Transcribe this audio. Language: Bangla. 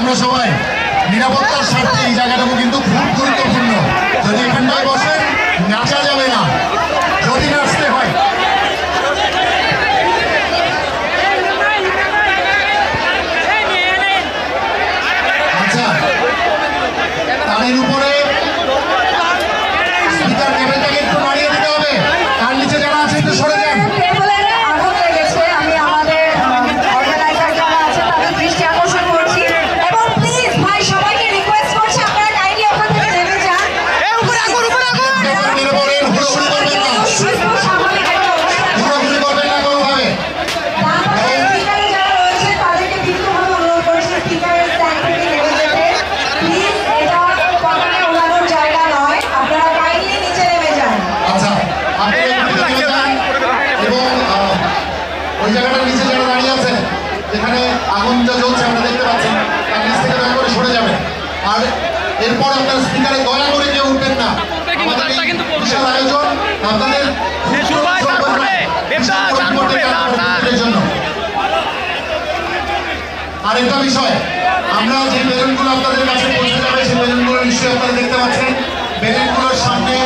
আমরা সবাই নিরাপত্তার স্বার্থে এই জায়গাটাও কিন্তু খুব গুরুত্বপূর্ণ। যদি এখানটায় বসেন নাচা যাবে না, যদি নাচতে হয়। আচ্ছা, তাদের উপরে স্পিকার টেবিলটাকে একটু নাড়িয়ে দিতে হবে। তার নিচে যারা আছে একটু সরে যান। ওই জায়গাটার নিচে যারা দাঁড়িয়ে আছে, যেখানে আগুনটা জ্বলছে আমরা দেখতে পাচ্ছি, তার নিচ থেকে দয়া করে সরে যাবেন। আর এরপর আপনার স্পিকারে দয়া করে কেউ উঠবেন না। আমাদের এই বিশাল আয়োজন আপনাদের জন্য। আর একটা বিষয়, আমরা যে বেলুনগুলো আপনাদের কাছে পৌঁছে যাবে সেই বেলুনগুলো নিশ্চয়ই আপনারা দেখতে পাচ্ছেন। বেলুনগুলোর সামনে